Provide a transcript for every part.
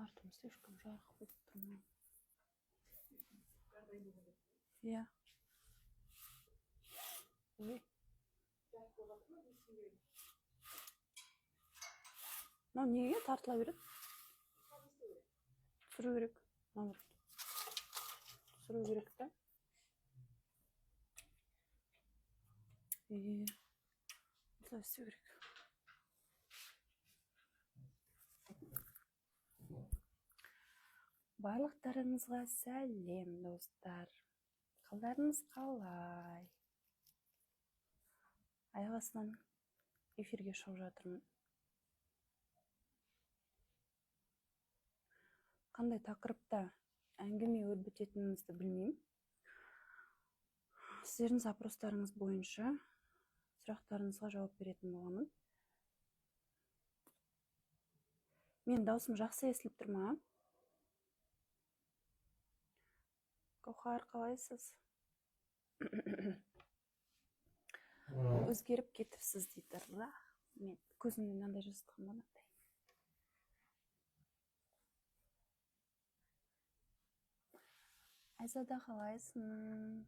артым слишком жарко болып тұр ма? Иә. Ой. Мынау неге тартыла береді? Түсіру керек. Наоборот. Түсіру керек та. Осылай істеу керек. Барлықтарыңызға сәлем, достар. Қалдарыңыз қалай? Аяқ астынан эфирге шығып жатырмын. Қандай тақырыпта әңгіме өрбітетінімізді білмеймін. Сіздердің запростарыңыз бойынша сұрақтарыңызға жауап беретін боламын. Мен даусым жақсы естіліп тұр ма? Гаухар, қалайсыз? Өзгеріп кетіпсіз дейді. Мен көзімнен мынандай жастығым мынандай. Айзада, қалайсың?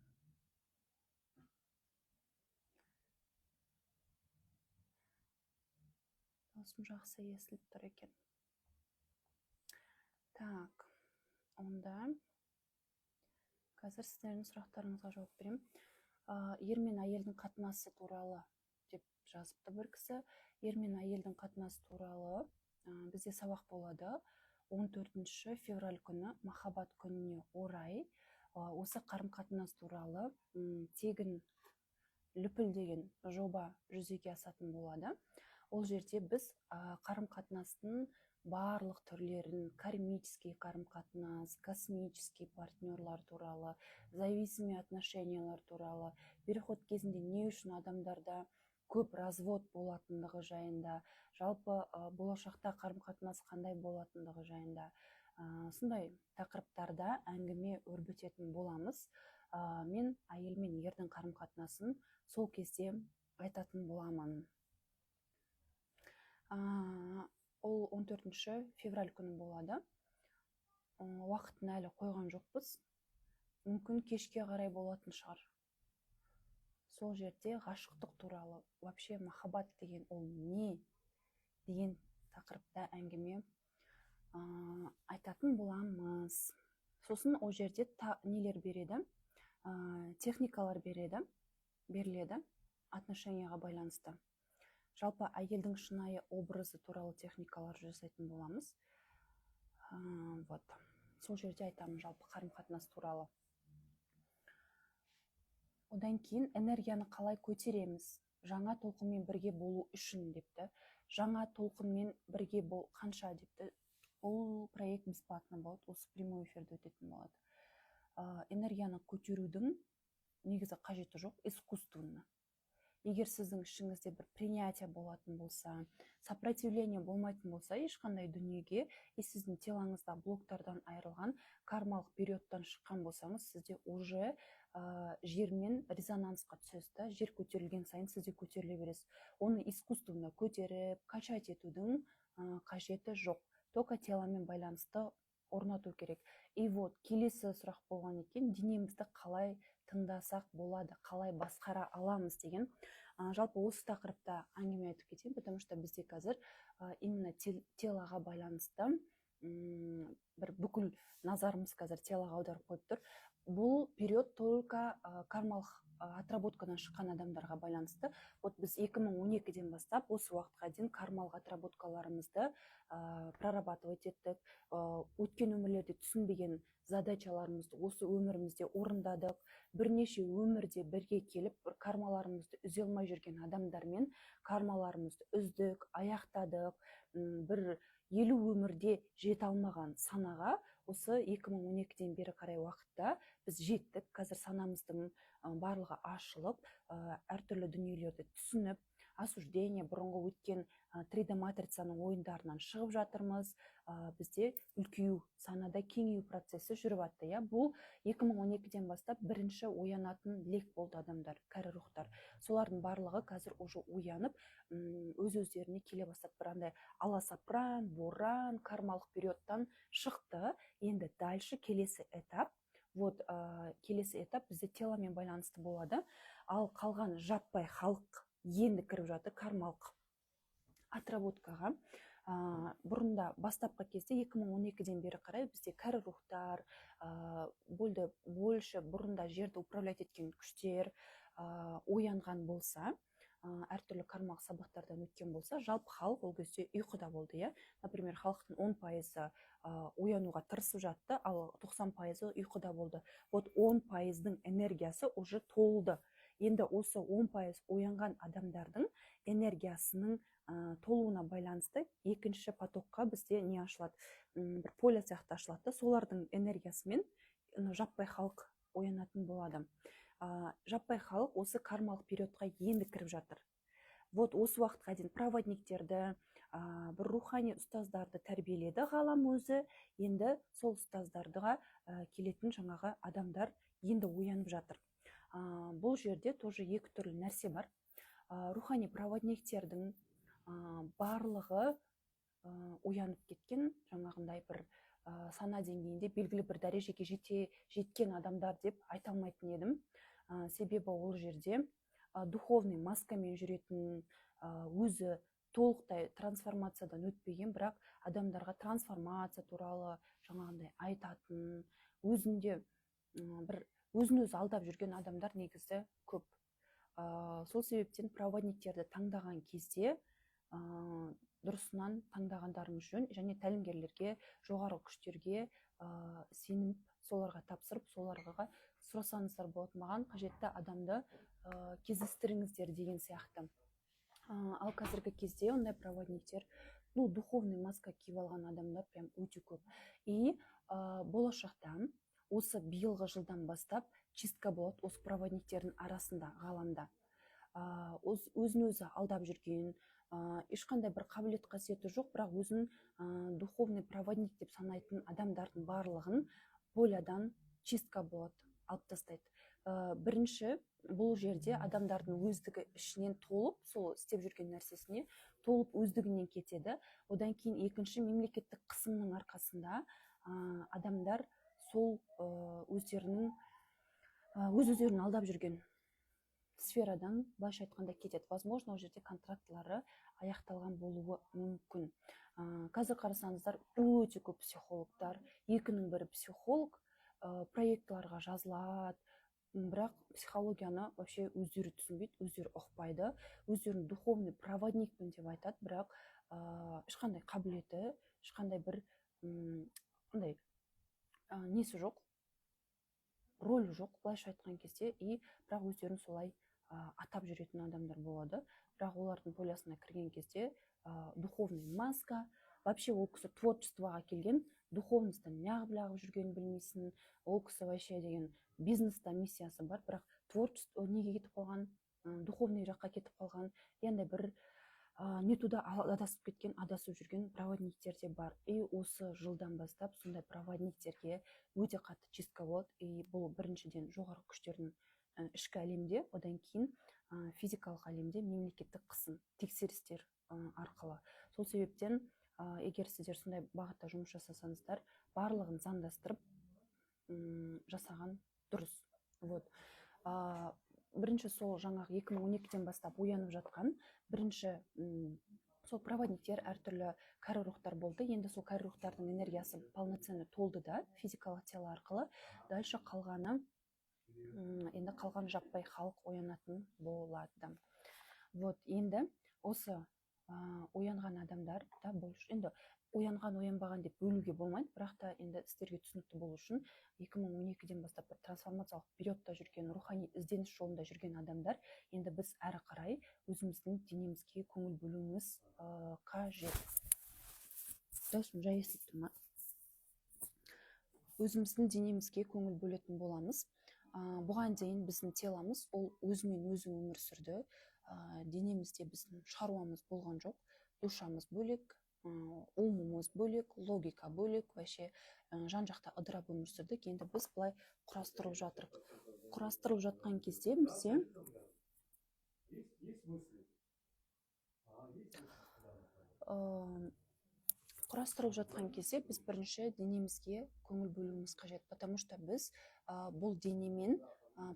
Даусым жақсы естіліп тұр екен. Так, онда қазір сіздердің сұрақтарыңызға жауап беремін. Ер мен әйелдің қатынасы туралы деп жазыпты бір кісі. Ер мен әйелдің қатынасы туралы бізде сабақ болады. 14 февраль күні махаббат күніне орай осы қарым-қатынас туралы тегін лүпіл деген жоба жүзеге асатын болады. Ол жерде біз қарым-қатынастың барлық түрлерін, кармический қарым-қатынас, космический партнерлар туралы, зависимый отношениялар туралы, переход кезінде не үшін адамдарда көп развод болатындығы жайында, жалпы болашақта қарым-қатынас қандай болатындығы жайында, сондай тақырыптарда әңгіме өрбітетін боламыз. Мен әйел мен ердің қарым-қатынасын сол кезде айтатын боламын. Ол 14 февраль күні болады. Уақытын әлі қойған жоқпыз. Мүмкін кешке қарай болатын шығар. Сол жерде ғашықтық туралы, вообще махаббат деген ол не деген тақырыпта әңгіме айтатын боламыз. Сосын ол жерде нелер береді, техникалар беріледі отношенияға байланысты. Жалпы әйелдің шынайы образы туралы техникалар жасайтын боламыз. Сол жерде айтамын жалпы қарым-қатынас туралы. Одан кейін энергияны қалай көтереміз? Жаңа толқынмен бірге болу үшін депті. Жаңа толқынмен бірге бол қанша депті. Ол проект бесплатно болады, осы прямой эфирде өтетін болады. Энергияны көтерудің негізі қажеті жоқ, искусственно. Егер сіздің ішіңізде бір принятие болатын болса, сопротивление болмайтын болса, ешқандай дүниеге, сіздің телаңызда блоктардан айырылған кармалық периодтан шыққан болсаңыз, сізде уже жермен резонансқа түсесіз. Жер көтерілген сайын сізде көтеріле бересіз. Оны искусственно көтеріп, качать етудің қажеті жоқ. Только теламен байланысты орнату керек. И келесі сұрақ болған екен, денемізді қалай тыңдасақ болады, қалай басқара аламыз деген. Жалпы осы тақырыпта әңгіме айтып кетейін, потому что бізде қазір именно телаға байланысты бір бүкіл назарымыз қазір телаға аударып қойып тұр. Бұл период только кармалық отработкадан шыққан адамдарға байланысты. Біз 2012-ден бастап осы уақытқа дейін кармалық отработкаларымызды прорабатывать еттік. Өткен өмірлерде түсінбеген задачаларымызды осы өмірімізде орындадық. Бірнеше өмірде бірге келіп, кармаларымызды үзе алмай жүрген адамдармен кармаларымызды үздік, аяқтадық. Бір 50 өмірде жете алмаған санаға осы 2012-ден бері қарай уақытта біз жеттік. Қазір санамыздың барлығы ашылып, әртүрлі дүниелерді түсініп, осуждение, бұрынғы өткен 3D матрицаның ойындарынан шығып жатырмыз. Бізде үлкею, санада кеңею процесі жүріп жатты. Бұл 2012-ден бастап бірінші оянатын лек болды адамдар, кәрі рухтар. Солардың барлығы қазір уже оянып, өз-өздеріне келе бастады. Бірандай аласапыран, боран, кармалық периодтан шықты. Енді дальше келесі этап. Келесі этап бізде теломен байланысты болады. Ал қалған жаппай халық енді кіріп жатыр кармалық отработкаға. Бұрында бастапқы кезде 2012-ден бері қарай бізде кәрі рухтар, больше бұрында жерді управлять еткен күштер оянған болса, әртүрлі кармалық сабақтардан өткен болса, жалпы халық ол кезде ұйқыда болды. Например, халықтың 10% оянуға тырысып жатты, ал 90% ұйқыда болды. 10%-дің энергиясы уже толды. Енді осы 10% оянған адамдардың энергиясының толуына байланысты екінші потокқа бізде не ашылады, бір поле сияқты ашылады. Солардың энергиясымен жаппай халық оянатын болады. Жаппай халық осы кармалық периодқа енді кіріп жатыр. Осы уақытқа дейін проводниктерді, бір рухани ұстаздарды тәрбиеледі ғалам өзі. Енді сол ұстаздарға келетін жаңағы адамдар енді оянып жатыр. Бұл жерде тоже екі түрлі нәрсе бар. Рухани проводниктердің барлығы оянып кеткен, жаңағындай бір сана деңгейінде белгілі бір дәрежеге жеткен адамдар деп айта алмайтын едім. Себебі ол жерде духовный маскамен жүретін, өзі толықтай трансформациядан өтпеген, бірақ адамдарға трансформация туралы жаңағындай айтатын, өзінде бір өзін-өзі алдап жүрген адамдар негізі көп. Сол себептен проводниктерді таңдаған кезде дұрысынан таңдағандарыңыз жөн, және тәлімгерлерге, жоғары күштерге сеніп, соларға тапсырып, соларға сұрасаңыздар болады, маған қажетті адамды кездестіріңіздер деген сияқты. Ал қазіргі кезде ондай проводниктер, духовный маска киіп алған адамдар прям өте көп. И болашақта осы биылғы жылдан бастап чистка болады осы проводниктердің арасында, ғаламда. Өзін-өзі алдап жүрген, ешқандай бір қабілет қасиеті жоқ, бірақ өзін духовный проводник деп санайтын адамдардың барлығын полядан чистка болады, алып тастайды. Бірінші, бұл жерде адамдардың өздігі ішінен толып, сол істеп жүрген нәрсесіне толып өздігінен кетеді. Одан кейін екінші, мемлекеттік қысымның арқасында адамдар сол өздерін алдап жүрген сферадан, былайша айтқанда, кетеді. Возможно, ол жерде контрактлары аяқталған болуы мүмкін. Қазір қарасаңыздар, өте көп психологтар, екінің бірі психолог, проектларға жазылады, бірақ психологияны вообще өздері түсінбейді, өздері ұқпайды, өздерін духовный проводникпін деп айтады, бірақ ешқандай қабілеті, ешқандай бір несі жоқ, рөлі жоқ, былайша айтқан кезде, бірақ өздерін солай атап жүретін адамдар болады. Бірақ олардың полясына кірген кезде духовный маска, вообще ол кісі творчествоға келген, духовностьтан неғып жүргенін білмейсің, ол кісі вообще деген бизнеста миссиясы бар, бірақ творчество неге кетіп қалған, духовный жаққа кетіп қалған, енді бір не туда адасып кеткен, адасып жүрген проводниктер де бар. И осы жылдан бастап сондай проводниктерге өте қатты чистка болады. И бұл біріншіден жоғары күштердің ішкі әлемде, одан кейін физикалық әлемде мемлекеттік қысым, тексерістер арқылы. Сол себептен, егер сіздер сондай бағытта жұмыс жасасаңыздар, барлығын заңдастырып жасаған дұрыс. Бірінші сол жаңағы 2012-ден бастап оянып жатқан, бірінші сол проводниктер, әртүрлі кәрі рухтар болды. Енді сол кәрі рухтардың энергиясы полноценный толды да, физикалық тело арқылы. Дальше қалған жаппай халық оянатын болады. Енді осы оянған адамдар да больше, енді оянған деп бөлуге болмайды, бірақ та енді сіздерге түсінікті болу үшін 2012-ден бастап бір трансформациялық периодта жүрген, рухани ізденіс жолында жүрген адамдар, енді біз әрі қарай өзіміздің денемізге көңіл бөлуіміз қажет. Досым, жай естіп тұрма. Өзіміздің денемізге көңіл бөлетін боламыз. Бұған дейін біздің теломыз ол өзімен өзі өмір сүрді. денемізде біздің шаруамыз болған жоқ. Душамыз бөлек, умымыз бөлек, логика бөлек, вообще жан жақта ыдырап өмір сүрдік. Енді біз былай құрастырып жатырық. Құрастырып жатқан кезде бізде құрастырып жатқан кезде біз бірінші денемізге көңіл бөлуіміз қажет, потому что біз бұл денемен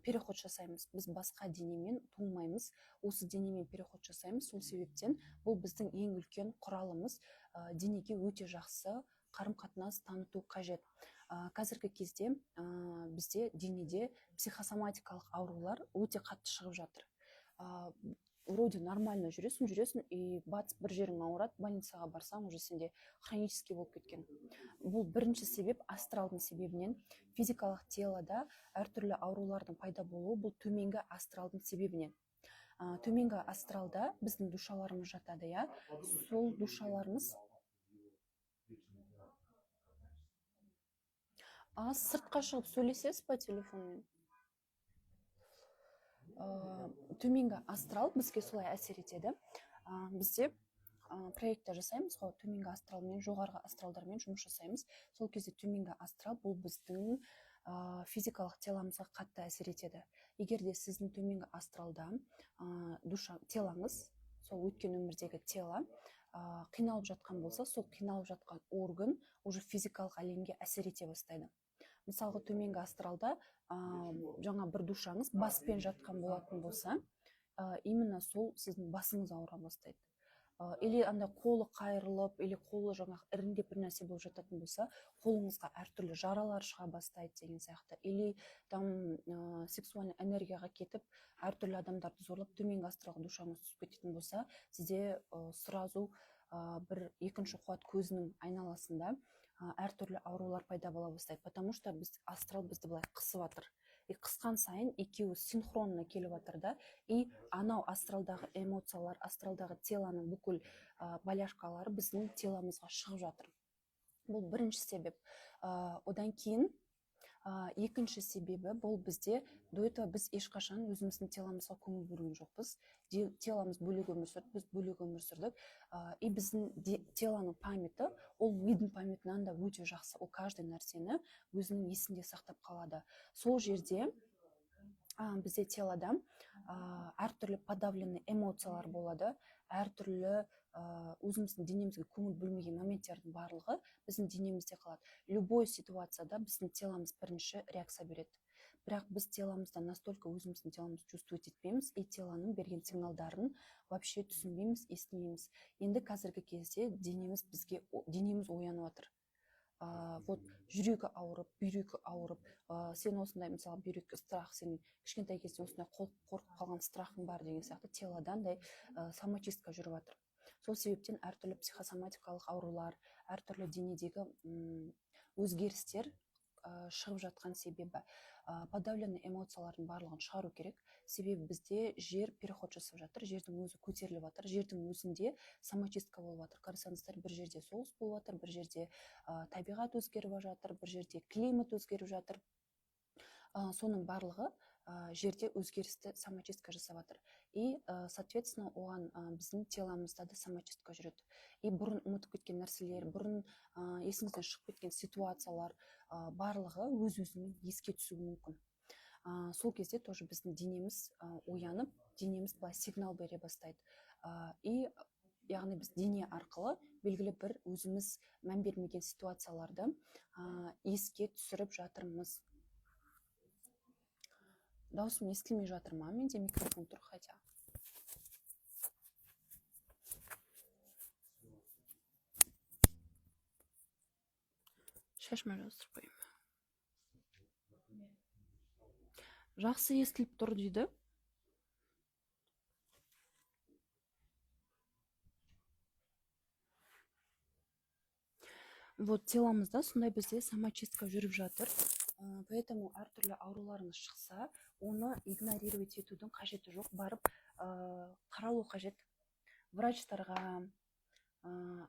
переход жасаймыз. Біз басқа денемен туылмаймыз, осы денемен переход жасаймыз. Сол себептен бұл біздің ең үлкен құралымыз. Денеге өте жақсы қарым-қатынас таныту қажет. Қазіргі кезде бізде денеде психосоматикалық аурулар өте қатты шығып жатыр. Вроде нормально жүресің, и бац, бір жерің ауырады, больницаға барсаң, уже сенде хронический болып кеткен. Бұл бірінші себеп астралдың себебінен. Физикалық телода әртүрлі аурулардың пайда болуы бұл төменгі астралдың себебінен. Төменгі астралда біздің душаларымыз жатады, я. Сол душаларымыз сыртқа шығып сөйлесесіз по телефонмен? Төменгі астрал бізге солай әсер етеді. Бізде проектта жасаймыз ғой, төменгі астралмен, жоғарғы астралдармен жұмыс жасаймыз. Сол кезде төменгі астрал бұл біздің физикалық теломызға қатты әсер етеді. Егер де сіздің төменгі астралда телаңыз, сол өткен өмірдегі тело қиналып жатқан болса, сол қиналып жатқан орган уже физикалық әлемге әсер ете бастайды. Мысалға, төменгі астралда жаңа бір душаңыз баспен жатқан болатын болса, именно сол сіздің басыңыз ауыра бастайды. Или анда қолы қайырылып, или қолы жаңа іріңдеп бір нәрсе болып жататын болса, қолыңызға әртүрлі жаралар шыға бастайды деген сияқты. Или там сексуальный энергияға кетіп, әртүрлі адамдарды зорлап, төменгі астралға душаңыз түсіп кететін болса, сізде сразу бір екінші қуат көзінің айналасында әртүрлі аурулар пайда бола бастайды, потому что астрал бізді былай қысып жатыр. Қысқан сайын екеуі синхронно келіп жатыр да, и анау астралдағы эмоциялар, астралдағы телоның бүкіл боляшкалары біздің теломызға шығып жатыр. Бұл бірінші себеп. Одан кейін екінші себебі бұл бізде до этого біз ешқашан өзіміздің теломызға көңіл бөлген жоқпыз. Теломыз бөлек өмір сүрді, біз бөлек өмір сүрдік. И біздің телоның памяты, ол мидың памятынан да өте жақсы. Ол каждый нәрсені өзінің есінде сақтап қалады. Сол жерде бізде телода әртүрлі подавленный эмоциялар болады, әртүрлі өзіміздің денемізге көңіл бөлмеген моменттердің барлығы біздің денемізде қалады. Любой ситуацияда біздің теломыз бірінші реакция береді. Бірақ біз теломызда настолько өзіміздің теломызды чувствовать етпейміз, и телоның берген сигналдарын вообще түсінбейміз, естімейміз. Енді қазіргі кезде денеміз оянып жатыр. Вот жүрегі ауырып, бүйрегі ауырып, сен осындай, мысалы, бүйрек страх, сен кішкентай кезде осындай қорқып қалған страхың бар деген сияқты телодандай самочистка жүріп жатыр. Сол себептен әртүрлі психосоматикалық аурулар, әртүрлі денедегі өзгерістер шығып жатқан себебі. Подавленный эмоциялардың барлығын шығару керек. Себебі бізде жер переход жасап жатыр, жердің өзі көтеріліп жатыр, жердің өзінде самочистка болып жатыр. Қарасаңыздар, бір жерде соғыс болып жатыр, бір жерде табиғат өзгеріп жатыр, бір жерде климат өзгеріп жатыр. Соның барлығы жерде өзгерісті самочистка жасап жатыр. И, соответственно, оған біздің теломызда да самочистка жүреді. И бұрын ұмытып кеткен нәрселер, бұрын есіңізден шығып кеткен ситуациялар барлығы өз-өзімен еске түсуі мүмкін. Сол кезде тоже біздің денеміз оянып, денеміз былай сигнал бере бастайды. И яғни біз дене арқылы белгілі бір өзіміз мән бермеген ситуацияларды еске түсіріп жатырмыз. Даусым естілмей жатыр ма? Менде микрофон тұр, хотя. Шашма жаздырып қойым. Жақсы естіліп тұр дейді. Вот теломызда сондай бізде самочистка жүріп жатыр. Поэтому әртүрлі ауруларыңыз шықса, оны игнорировать етудің қажеті жоқ, барып қаралу қажет. Врачтарға,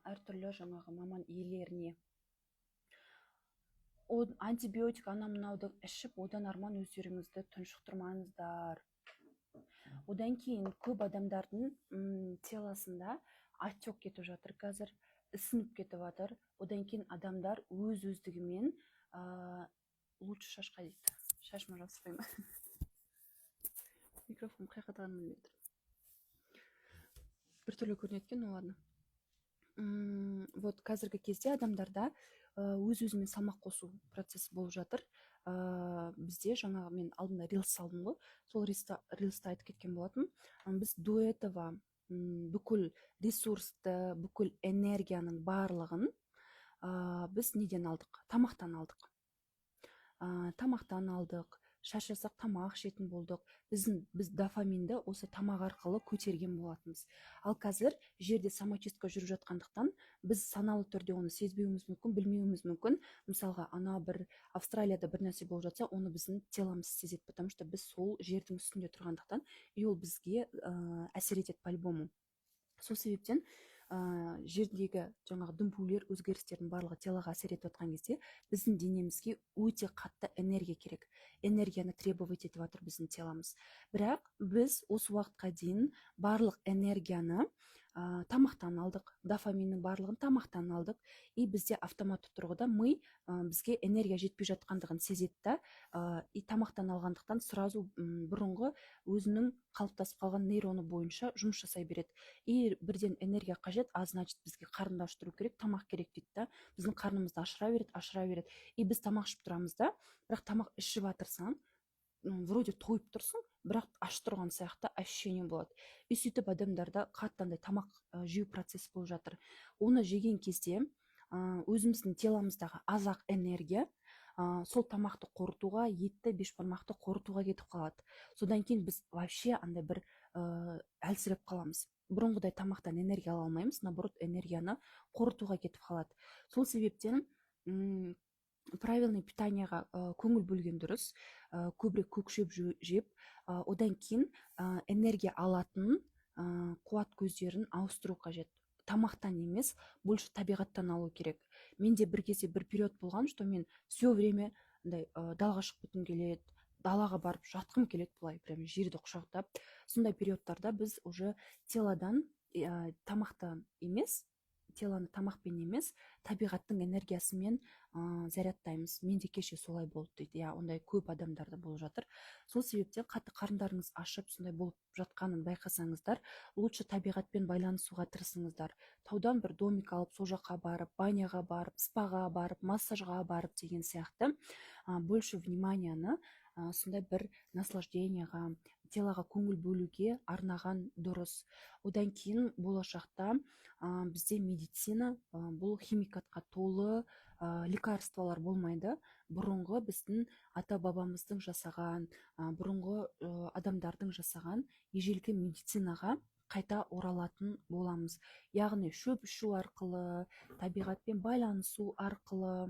әртүрлі жаңағы маман иелеріне. Антибиотик анау-мынауды ішіп, одан арман өздеріңізді тұншықтырмаңыздар. Одан кейін көп адамдардың телосында отек кетіп жатыр қазір, ісініп кетіп жатыр. Одан кейін адамдар өз өздігімен лучше шашқа дейді, шашыма жабыспай ма микрофон қай жаққа тағанымды білмей тұрмын, біртүрлі көрінеді екен. Ну ладно. Вот қазіргі кезде адамдарда өз өзімен салмақ қосу процесі болып жатыр. Бізде жаңағы мен алдында рилс салдым ғой, сол рилста айтып кеткен болатын. Біз до этого бүкіл ресурсты, бүкіл энергияның барлығын біз неден алдық? Тамақтан алдық. Тамақтан алдық, шаршасақ тамақ ішетін болдық. Біз дофаминді осы тамақ арқылы көтерген болатынбыз. Ал қазір жерде самочистка жүріп жатқандықтан біз саналы түрде оны сезбеуіміз мүмкін, білмеуіміз мүмкін. Мысалға, ана бір Австралияда бір нәрсе болып жатса, оны біздің теломыз сезеді, потому что біз сол жердің үстінде тұрғандықтан, и ол бізге әсер етеді по-любому. Сол себептен жердегі жаңағы дүмпулер, өзгерістердің барлығы телоға әсер етіп жатқан кезде біздің денемізге өте қатты энергия керек. Энергияны требовать етіп жатыр біздің теломыз. Бірақ біз осы уақытқа дейін барлық энергияны тамақтан алдық, дофаминнің барлығын тамақтан алдық, и бізде автоматты тұрғыда ми бізге энергия жетпей жатқандығын сезеді да, и тамақтан алғандықтан сразу бұрынғы өзінің қалыптасып қалған нейроны бойынша жұмыс жасай береді. И бірден энергия қажет, значит бізге қарынды аштыру керек, тамақ керек дейді да. Біздің қарнымызды ашыра береді. И біз тамақ ішіп тұрамыз да, бірақ тамақ ішіп жатырсаң, вроде тойып тұрсың, бірақ аш тұрған сияқты ощущение болады. И сөйтіп адамдарда қатты тамақ жеу процесі болып жатыр. Оны жеген кезде өзіміздің теломыздағы азақ энергия сол тамақты қорытуға, етті, бешбармақты қорытуға кетіп қалады. Содан кейін біз вообще андай бір әлсіреп қаламыз. Бұрынғыдай тамақтан энергия ала алмаймыз, наоборот, энергияны қорытуға кетіп қалады. Сол себептен правильный питанияға көңіл бөлген дұрыс, көбірек көкшеп жеп, одан кейін энергия алатын қуат көздерін ауыстыру қажет. Тамақтан емес, больше табиғаттан алу керек. Менде бір кезде бір период болған, что мен все время далаға шығып кеткім келеді, далаға барып жатқым келеді, былай прям жерді құшақтап. Сондай периодтарда біз уже телодан тамақтан емес, телоны тамақпен емес, табиғаттың энергиясымен зарядтаймыз. Менде кеше солай болды дейді. Ондай көп адамдарда болып жатыр. Сол себептен қатты қарындарыңыз ашып, сондай болып жатқанын байқасаңыздар, лучше табиғатпен байланысуға тырысыңыздар. Таудан бір домик алып, сол жаққа барып, баняға барып, спаға барып, массажға барып деген сияқты больше вниманияны сондай бір наслаждениеға, телоға көңіл бөлуге арнаған дұрыс. Одан кейін болашақта бізде медицина бұл химикатқа толы лекарстволар болмайды. Бұрынғы біздің ата-бабамыздың жасаған, бұрынғы адамдардың жасаған ежелгі медицинаға қайта оралатын боламыз. Яғни шөп ішу арқылы, табиғатпен байланысу арқылы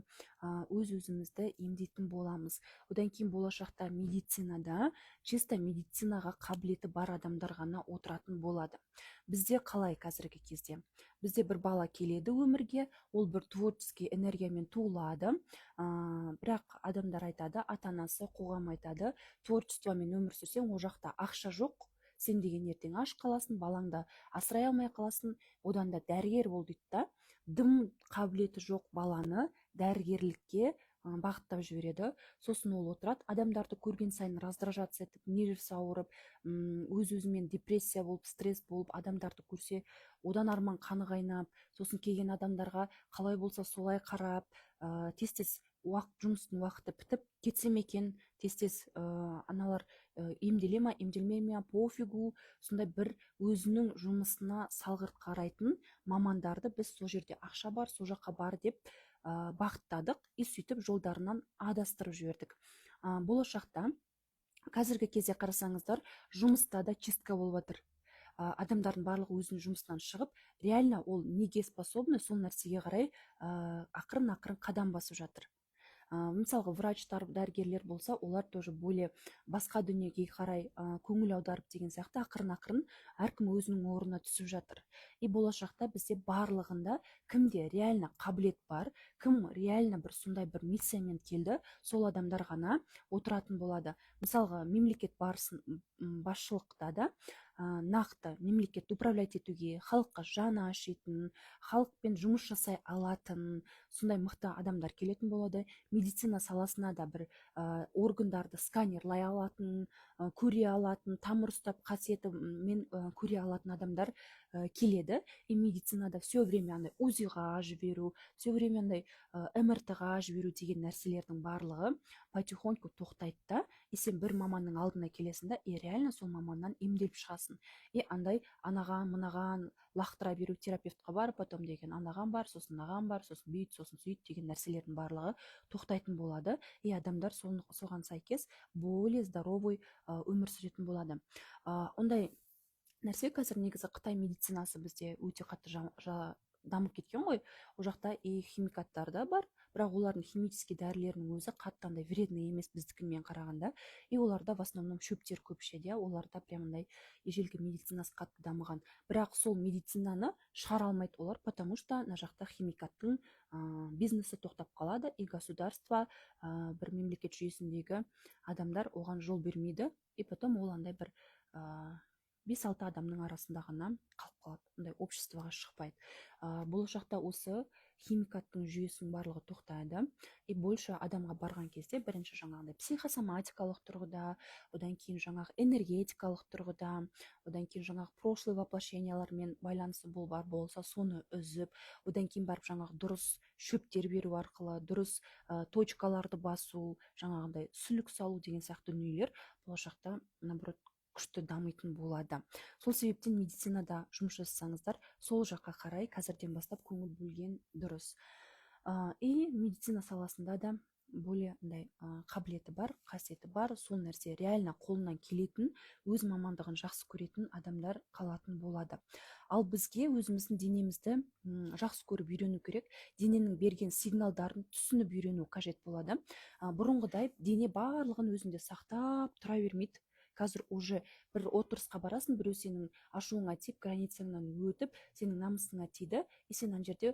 өз-өзімізді емдейтін боламыз. Одан кейін болашақта медицинада чисто медицинаға қабілеті бар адамдар ғана отыратын болады. Бізде қалай қазіргі кезде? Бізде бір бала келеді өмірге, ол бір творческий энергиямен туылады, бірақ адамдар айтады, ата-анасы, қоғам айтады, творчествомен өмір сүрсең, ол жақта ақша жоқ, сен деген ертең аш қаласың, балаңды асырай алмай қаласың, одан да дәрігер бол дейді да. Дым қабілеті жоқ баланы дәрігерлікке бағыттап жібереді. Сосын ол отырады, адамдарды көрген сайын раздражаться етіп, нервісі ауырып, өз-өзімен депрессия болып, стресс болып, адамдарды көрсе, одан арман қаны қайнап, сосын келген адамдарға қалай болса солай қарап, тез-тез жұмыстың уақыты бітіп кетсем екен, тез-тез аналар емделе ма, емделмей ме, пофигу, сондай бір өзінің жұмысына салғырт қарайтын мамандарды біз сол жерде ақша бар, сол жаққа бар деп бағыттадық, и сөйтіп жолдарынан адастырып жібердік. Болашақта қазіргі кезде қарасаңыздар, жұмыста да чистка болып жатыр. Адамдардың барлығы өзінің жұмысынан шығып, реально ол неге способны сол нәрсеге қарай ақырын қадам басып жатыр. мысалға врачтар, дәрігерлер болса, олар тоже более басқа дүниеге қарай көңіл аударып деген сияқты ақырын әркім өзінің орнына түсіп жатыр. И болашақта бізде барлығында кімде реально қабілет бар, кім реально бір сондай бір миссиямен келді, сол адамдар ғана отыратын болады. Мысалға мемлекет басшылықта да нақты мемлекет управлять етуге, халыққа жаны ашитын, халықпен жұмыс жасай алатын сондай мықты адамдар келетін болады. Медицина саласына да бір органдарды сканерлай алатын, көре алатын, тамыр ұстап қасиетімен көре алатын адамдар келеді. И медицинада все время андай УЗИ-ға жіберу, все время андай МРТ-ға жіберу деген нәрселердің барлығы потихоньку тоқтайды да, и сен бір маманның алдына келесің да, и реально сол маманнан емделіп шығасың. И андай анаған мынаған лақтыра беру, терапевтқа бар, потом деген анаған бар, сосын аған бар, сосын бүйт, сосын сөйт деген нәрселердің барлығы тоқтайтын болады. И адамдар соған сәйкес более здоровый өмір сүретін болады. Ондай нәрсе қазір негізі Қытай медицинасы бізде өте қатты дамып кеткен ғой. Ол жақта и химикаттар да бар, бірақ олардың химический дәрілерінің өзі қатты андай вредный емес біздікімен қарағанда. И оларда в основном шөптер көп ішеді, оларда прямындай ежелгі медицинасы қатты дамыған. Бірақ сол медицинаны шығара алмайды олар, потому что ана жақта химикаттың бизнесі тоқтап қалады, и государство бір мемлекет жүйесіндегі адамдар оған жол бермейді, и потом ол андай бір 5-6 адамның арасында ғана қалып қалады, ондай обществоға шықпайды. Болашақта осы химикаттың жүйесінің барлығы тоқтайды, и больше адамға барған кезде бірінші жаңағыдай психосоматикалық тұрғыда, одан кейін жаңағы энергетикалық тұрғыда, одан кейін жаңағы прошлый воплощениялармен байланысы бар болса соны үзіп, одан кейін барып жаңағы дұрыс шөптер беру арқылы, дұрыс точкаларды басу, жаңағыдай сүлік салу деген сияқты дүниелер болашақта наоборот күшті дамитын болады. Сол себептен медицинада жұмыс жасасаңыздар, сол жаққа қарай қазірден бастап көңіл бөлген дұрыс. И медицина саласында да более қабілеті бар, қасиеті бар, сол нәрсе реально қолынан келетін, өз мамандығын жақсы көретін адамдар қалатын болады. Ал бізге өзіміздің денемізді жақсы көріп үйрену керек, дененің берген сигналдарын түсініп үйрену қажет болады. Бұрынғыдай дене барлығын өзінде сақтап тұра бермейді. Қазір уже бір отырысқа барасың, біреу сенің ашуыңа тиіп, границаңнан өтіп, сенің намысыңа тиді, и сен ана жерде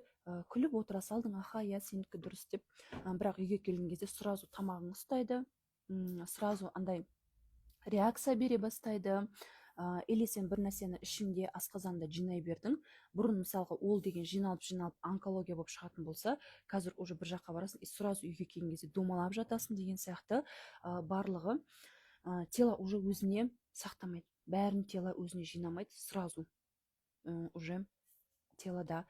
күліп отыра салдың, аха, я сенікі дұрыс деп. Бірақ үйге келген кезде сразу тамағың ұстайды, сразу андай реакция бере бастайды. Или сен бір нәрсені ішінде асқазанда жинай бердің. Бұрын мысалға ол деген жиналып онкология болып шығатын болса, қазір уже бір жаққа барасың, и сразу үйге келген кезде домалап жатасың деген сияқты барлығы. Тело уже өзіне сақтамайды, бәрін тело өзіне жинамайды, сразу уже телода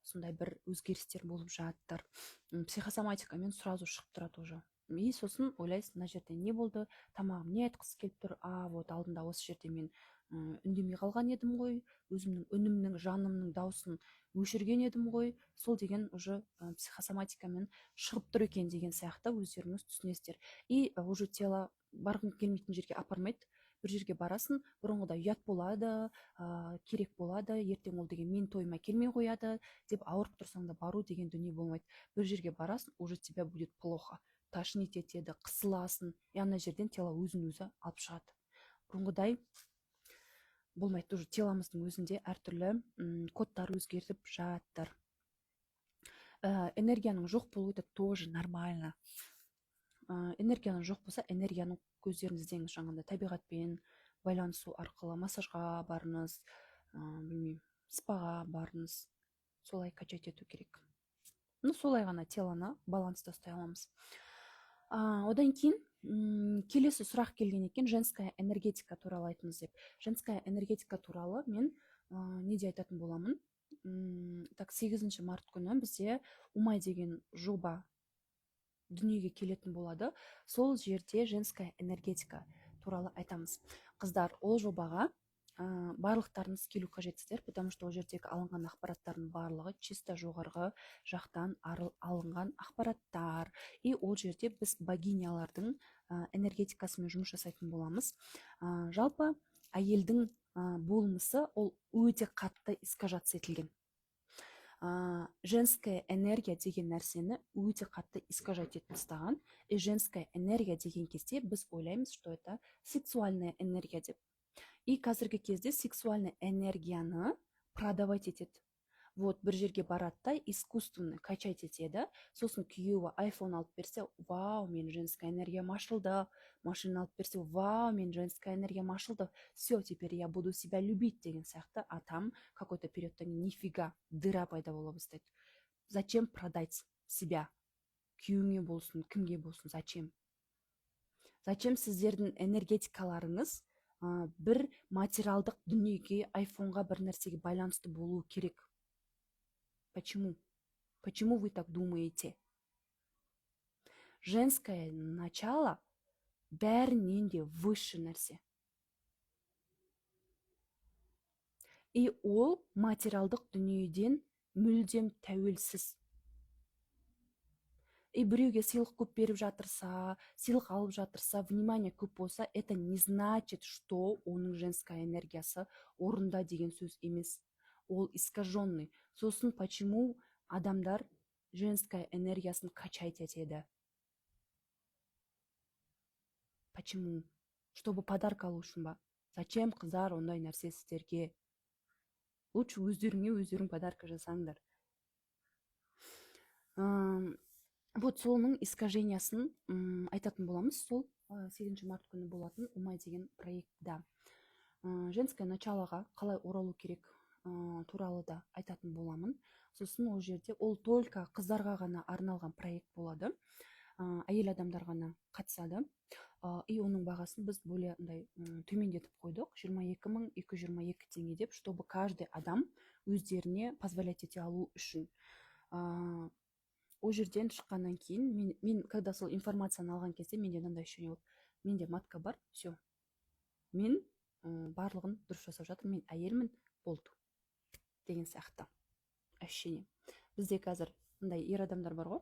сондай бір өзгерістер болып жатыр. Психосоматикамен сразу шығып тұрады уже. И сосын ойлайсың, мына жерде не болды, тамағым не айтқысы келіп тұр, вот алдында осы жерде мен үндемей қалған едім ғой, өзімнің үнімнің, жанымның дауысын өшірген едім ғой, сол деген уже психосоматикамен шығып тұр екен деген сияқты өздеріңіз түсінесіздер. И уже тело барғың келмейтін жерге апармайды. Бір жерге барасың, бұрынғыда ұят болады, керек болады, ертең ол деген мен тойыма келмей қояды деп ауырып тұрсаң да бару деген дүние болмайды. Бір жерге барасың, уже тебя будет плохо, тошнить етеді, қысыласың, и ана жерден тело өзін өзі алып шығады. Бұрынғыдай болмайды, уже теломыздың өзінде әртүрлі кодтар өзгеріп жатыр. Энергияның жоқ болуы это тоже нормально. Энергияның жоқ болса, энергияның көздерін іздеңіз, жаңағыдай табиғатпен байланысу арқылы массажға барыңыз, білмеймін, спаға барыңыз, солай качать ету керек. Солай ғана телоны баланста ұстай аламыз. Одан кейін келесі сұрақ келген екен, женская энергетика туралы айтыңыз деп. Женская энергетика туралы мен неде айтатын боламын. 8 март күні бізде Умай деген жоба дүниеге келетін болады. Сол жерде женская энергетика туралы айтамыз. Қыздар, ол жобаға барлықтарыңыз келу қажетсіздер, потому что ол жердегі алынған ақпараттардың барлығы чисто жоғарғы жақтан алынған ақпараттар. И ол жерде біз богинялардың энергетикасымен жұмыс жасайтын боламыз. Жалпы әйелдің болмысы ол өте қатты искажаться етілген. Женская энергия деген нәрсені өте қатты искажать етіп тастаған. И женская энергия деген кезде біз ойлаймыз, что это сексуальная энергия деп. И қазіргі кезде сексуальный энергияны продавать етеді. Вот бір жерге барады да искусственно качать етеді, сосын күйеуі айфон алып берсе, вау, мен женская энергиям ашылды, машина алып берсе, вау, мен женская энергиям ашылды, все, теперь я буду себя любить деген сияқты. А там какой-то периодтан кейін нифига дыра пайда бола бастайды. Зачем продать себя? Күйеуіңе болсын, кімге болсын, зачем? Зачем сіздердің энергетикаларыңыз бір материалдық дүниеге, айфонға, бір нәрсеге байланысты болу керек? Почему? Почему вы так думаете? Женское начало бәрінен де выше нәрсе. И ол материалдық дүниеден мүлдем тәуелсіз. И біреуге сыйлық көп беріп жатырса, сыйлық алып жатырса, внимание көп болса, это не значит, что оның женская энергиясы орында деген сөз емес. Ол искаженный. Сосын почему адамдар женская энергиясын качать етеді? Почему? Чтобы подарок алу үшін ба? Зачем қыздар ондай нәрсе сіздерге? Лучше өздерің подарка жасаңдар. Вот соның искажениясын айтатын боламыз. Сол 8 март күні болатын Умай деген проектта. Женское началоға қалай оралу керек туралы да айтатын боламын. Сосын ол жерде ол только қыздарға ғана арналған проект болады. Әйел адамдар ғана қатысады. И оның бағасын біз более төмендетіп қойдық, 22.222 теңге деп, чтобы каждый адам өздеріне позволять ете алу үшін. Ол жерден шыққаннан кейін мен когда сол информацияны алған кезде менде мынандай ощущение болды. Менде матка бар, все. Мен барлығын дұрыс жасап жатыр, мен әйелмін, болды деген сияқты ощущение. Бізде қазір мындай ер адамдар бар ғой,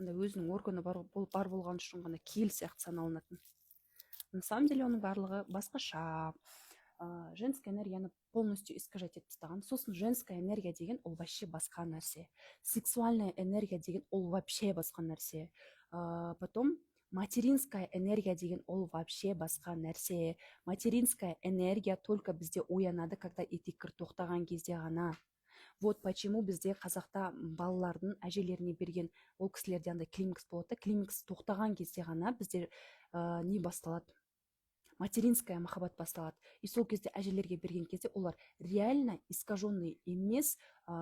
өзінің органы бар болған үшін ғана киел сияқты саналынатын. На самом деле оның барлығы басқаша. Женская энергияны полностью искажать етіп тастаған. Сосын женская энергия деген ол вообще басқа нәрсе. Сексуальная энергия деген ол вообще басқа нәрсе. Потом материнская энергия деген ол вообще басқа нәрсе. Материнская энергия только бізде оянады, когда етеккір тоқтаған кезде ғана. Вот почему бізде қазақта балалардың әжелеріне берген, ол кісілерде андай климакс болады. Климакс тоқтаған кезде ғана бізде не басталады? Материнская махаббат басталады. И сол кезде әжелерге берген кезде олар реально искаженный емес,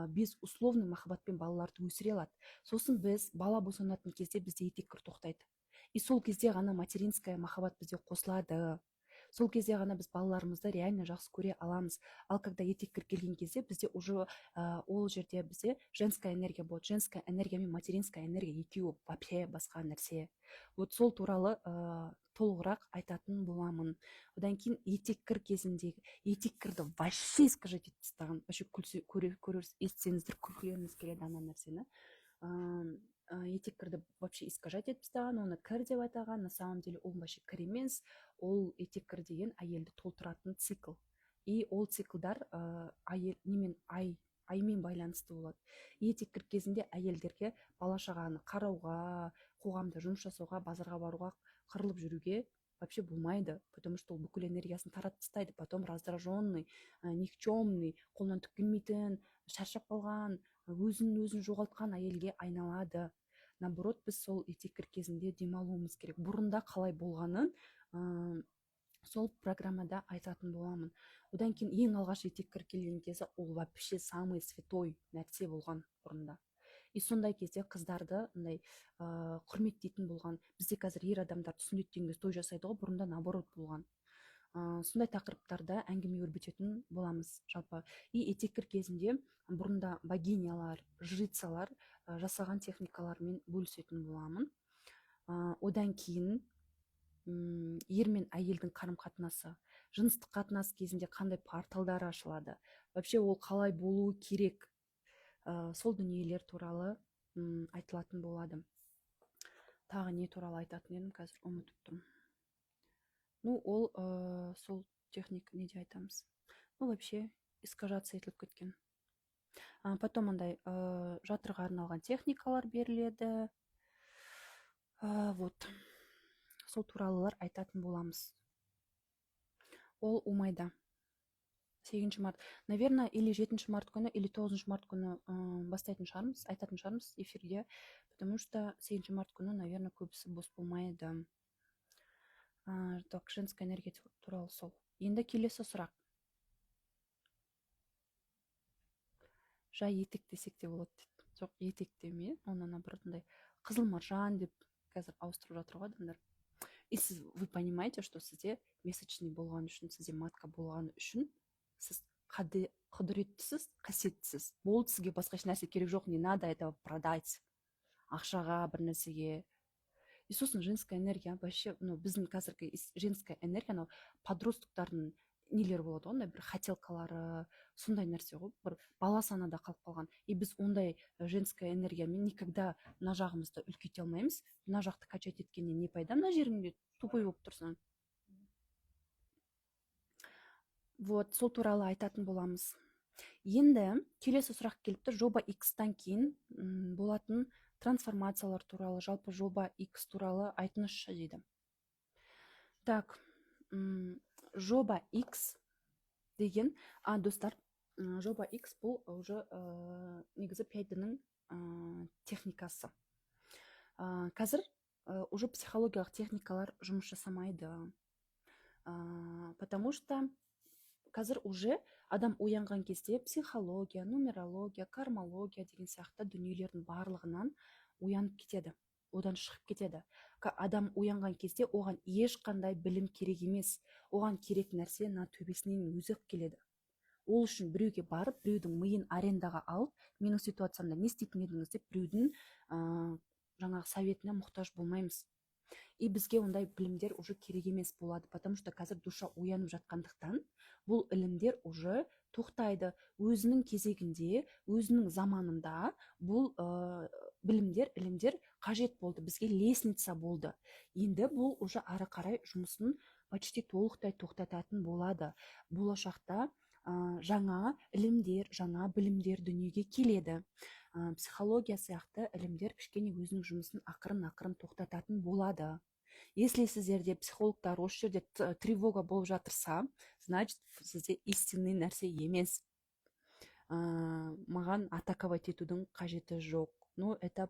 безусловный махаббатпен балаларды өсіре алады. Сосын біз бала босанатын кезде бізде етеккір тоқтайды. И сол кезде ғана материнская махаббат бізде қосылады. Сол кезде ғана біз балаларымызды реально жақсы көре аламыз. Ал когда етеккір келген кезде бізде уже ол жерде бізде женская энергия болады. Женская энергия мен материнская энергия екеуі вообще басқа нәрсе. Вот сол туралы толығырақ айтатын боламын. Одан кейін етеккір кезіндегі, етеккірді вообще искажать етіп тастаған. Вообще көрерсіз, естісеңіздер күлкілеріңіз келеді ана нәрсені. Етеккірді вообще искажать етіп тастаған, оны кір деп айтаған. На самом деле ол вообще кір емес, ол етеккір деген әйелді толтыратын цикл. И ол циклдар аймен байланысты болады. Етеккір кезінде әйелдерге бала шағаны қарауға, қоғамда жұмыс жасауға, базарға баруға, қырылып жүруге вообще болмайды, потому что ол бүкіл энергиясын таратып тастайды. Потом раздраженный, никчемный, қолынан түк келмейтін, шаршап қалған, өзін жоғалтқан әйелге айналады. Наоборот, біз сол етеккір кезінде демалуымыз керек. Бұрында қалай болғанын сол программада айтатын боламын. Одан кейін ең алғаш етеккір келген кезде ол вообще самый святой нәрсе болған бұрында. И сондай кезде қыздарды құрметтейтін болған. Бізде қазір ер адамдар сүндеттен кезде той жасайды ғой, бұрында наоборот болған. Сондай тақырыптарда әңгіме өрбітетін боламыз жалпы. И етеккір кезінде бұрында богинялар, жрицалар жасаған техникалармен бөлісетін боламын. Одан кейін ер мен әйелдің қарым қатынасы, жыныстық қатынас кезінде қандай порталдар ашылады, вообще ол қалай болуы керек, сол дүниелер туралы айтылатын болады. Тағы не туралы айтатын едім, қазір ұмытып тұрмын. Ол сол техник, не де айтамыз. Вообще искажаться етіліп кеткен. Потом андай жатырға арналған техникалар беріледі. Вот сол туралылар айтатын боламыз. Ол умайда 8 март, наверное, или 7 март күні, или 9 март күні бастайтын шығармыз, айтатын шығармыз эфирге, потому что 8 март күні, наверное, көбісі бос болмайды. Так, женская энергия туралы сол. Енді келесі сұрақ. Жай етек десек те болады дейді. Жоқ, етек деме, оны наоборот қызыл маржан деп қазір ауыстырып жатыр ғой адамдар. И вы понимаете, что сізде месячный болған үшін, сізде матка болған үшін сіз құдіреттісіз, қасиеттісіз. Болды, сізге басқа еш нәрсе керек жоқ, не надо этого продать. Ақшаға, бір нәрсеге. И сосын женская энергия вообще, біздің қазіргі женская энергия, анау подростықтардың нелер болады ғой, бір хотелкалары, сондай нәрсе ғой, бір бала санада қалып қалған. И біз ондай женская энергиямен никогда мына жағымызды үлкейте алмаймыз. Мына жақты качать еткеннен не пайда, мына жеріңде тупой болып тұрсың. Вот, сол туралы айтатын боламыз. Енді келесі сұрақ келіпті, жоба X-тан кейін болатын трансформациялар туралы, жалпы жоба X туралы айтыңызшы дейді. Так, жоба X деген, достар, жоба X бұл уже негізі 5D-нің техникасы. Қазір уже психологиялық техникалар жұмыс жасамайды. Потому что қазір уже адам оянған кезде психология, нумерология, кармология деген сияқты дүниелердің барлығынан оянып кетеді, одан шығып кетеді. Адам оянған кезде оған ешқандай білім керек емес, оған керек нәрсе төбесінен өзі келеді. Ол үшін біреуге барып, біреудің миын арендаға алып, менің ситуациямда не істейтін едіңіз деп біреудің жаңағы советіне мұқтаж болмаймыз. И бізге ондай білімдер уже керек емес болады, потому что қазір душа оянып жатқандықтан бұл ілімдер уже тоқтайды. Өзінің кезегінде, өзінің заманында бұл білімдер, ілімдер қажет болды, бізге лестница болды. Енді бұл уже ары қарай жұмысын почти толықтай тоқтататын болады. Болашақта жаңа ілімдер, жаңа білімдер дүниеге келеді. Психология сияқты ілімдер кішкене өзінің жұмысын ақырын тоқтататын болады. Если сіздерде психологтар осы жерде тревога болып жатырса, значит, сізде истинный нәрсе емес. Маған атаковать етудің қажеті жоқ. Но это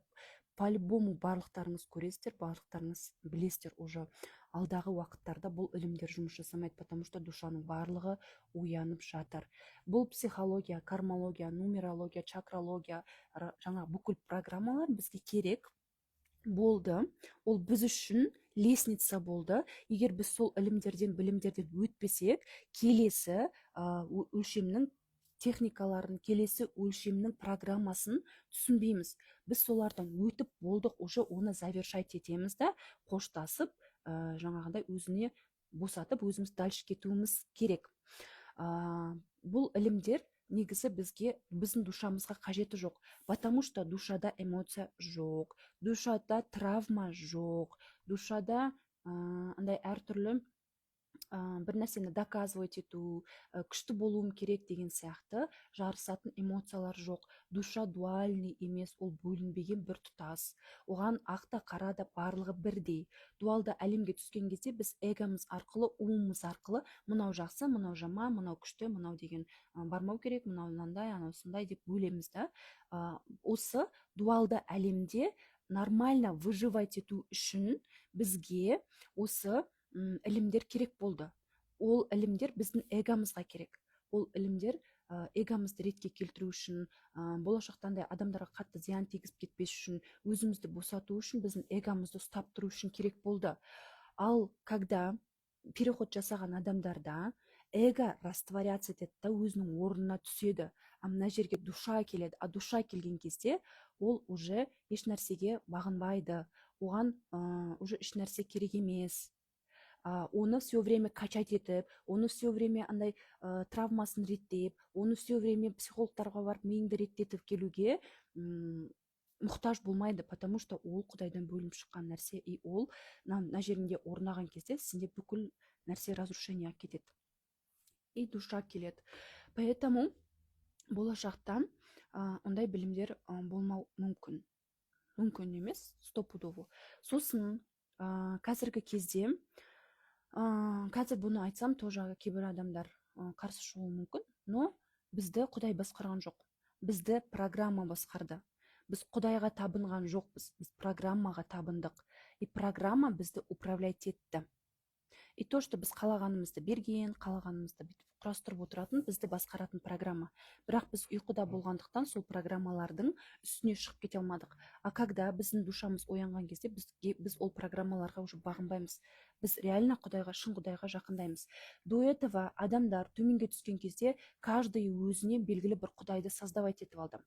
по-любому барлықтарыңыз көресіздер, барлықтарыңыз білесіздер уже. Алдағы уақыттарда бұл ілімдер жұмыс жасамайды, потому что душаның барлығы оянып жатыр. Бұл психология, кармология, нумерология, чакралогия, жаңа бүкіл программалар бізге керек болды. Ол біз үшін лестница болды. Егер біз сол ілімдерден, білімдерден өтпесек, келесі өлшемнің техникаларын, келесі өлшемнің программасын түсінбейміз. Біз солардан өтіп болдық, уже оны завершать етеміз да, қоштасып, жаңағындай өзіне босатып, өзіміз дальше кетуіміз керек. Бұл ілімдер негізі біздің душамызға қажеті жоқ. Потому что душада эмоция жоқ, душада травма жоқ, душада андай әртүрлі бір нәрсені доказывать ету, күшті болуым керек деген сияқты жарысатын эмоциялар жоқ. Душа дуальный емес, ол бөлінбеген бір тұтас. Оған ақта қарада барлығы бірдей. Дуалды әлемге түскен кезде біз эгомыз арқылы, уымыз арқылы мынау жақсы, мынау жаман, мынау күшті, мынау деген бармау керек, мынау мынандай, анау сондай деп бөлеміз да. Осы дуалды әлемде нормально выживать ету үшін бізге осы ілімдер керек болды. Ол ілімдер біздің эгомызға керек. Ол ілімдер эгомызды ретке келтіру үшін, болашақтандай адамдарға қатты зиян тигізіп кетпес үшін, өзімізді босату үшін, біздің эгомызды ұстап тұру үшін керек болды. Ал когда переход жасаған адамдарда эго растворяться етеді, өзінің орнына түседі. Мына жерге душа келеді. Душа келген кезде ол уже еш нәрсеге бағынбайды. Оған уже еш нәрсе керек емес. Оны все время качать етіп, оны все время андай травмасын реттеп, оны все время психологтарға барып миыңды реттетіп келуге мұқтаж болмайды, потому что ол Құдайдан бөлініп шыққан нәрсе, и ол мына жерінде орнаған кезде сізде бүкіл нәрсе разрушение кетеді. И душа келеді. Поэтому болашақта ондай білімдер болмау мүмкін. Мүмкін емес, стопудово. Сосын қазіргі кезде, қазір бұны айтсам тоже кейбір адамдар қарсы шығуы мүмкін, но бізді Құдай басқарған жоқ. Бізді программа басқарды. Біз Құдайға табынған жоқпыз, біз программаға табындық. И программа бізді управлять етті. И то, что біз қалағанымызды берген, қалағанымызды бүйтіп құрастырып отыратын, бізді басқаратын программа. Бірақ біз ұйқыда болғандықтан сол программалардың үстіне шығып кете алмадық. А когда біздің душамыз оянған кезде біз ол программаларға уже бағынбаймыз. Біз реально Құдайға, шын Құдайға жақындаймыз. До этого адамдар төменге түскен кезде каждый өзіне белгілі бір Құдайды создавать етіп алды.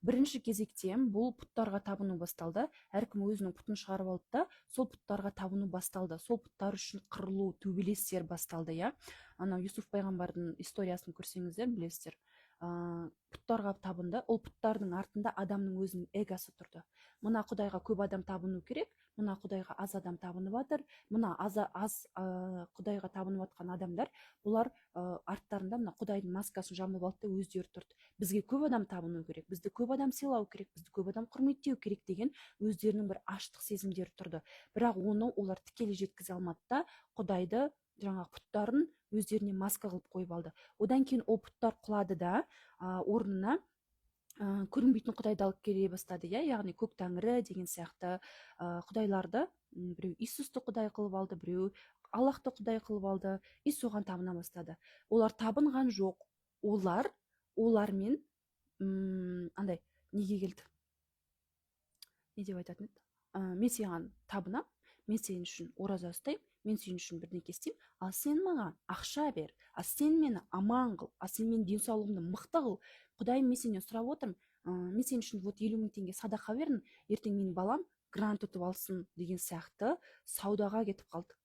Бірінші кезекте бұл пұттарға табыну басталды. Әркім өзінің пұтын шығарып алды да, сол пұттарға табыну басталды. Сол пұттар үшін қырылу, төбелестер басталды, иә. Анау Юсуф пайғамбардың историясын көрсеңіздер білесіздер. Пұттарға табынды. Ол пұттардың артында адамның өзінің эгосы тұрды. Мына Құдайға көп адам табыну керек, мына Құдайға аз адам табынып жатыр, мына аз Құдайға табынып жатқан адамдар, бұлар арттарында мына Құдайдың маскасын жамылып алды да өздері тұрды. Бізге көп адам табыну керек, бізді көп адам сыйлау керек, бізді көп адам құрметтеу керек деген өздерінің бір аштық сезімдері тұрды. Бірақ оны олар тікелей жеткізе алмады да, Құдайды жаңа пұттарын өздеріне маска қылып қойып алды. Одан кейін ол пұттар құлады да, орнына көрінбейтін Құдайды алып келе бастады, иә, яғни көк тәңірі деген сияқты Құдайларды, біреу Иисусты Құдай қылып алды, біреу Аллахты Құдай қылып алды, и соған табына бастады. Олар табынған жоқ. Олармен андай неге келді? Не деп айтатын еді? Мен саған табынам, мен сен үшін ораза ұстаймын, мен сен үшін бірдеңе істеймін, ал сен маған ақша бер, ал сен мені аман қыл, ал сен менің денсаулығымды мықты қыл. Құдайым, мен сенен сұрап отырмын, мен сен үшін вот 50 000 теңге садақа бердім, ертең менің балам грант ұтып алсын деген сияқты саудаға кетіп қалды.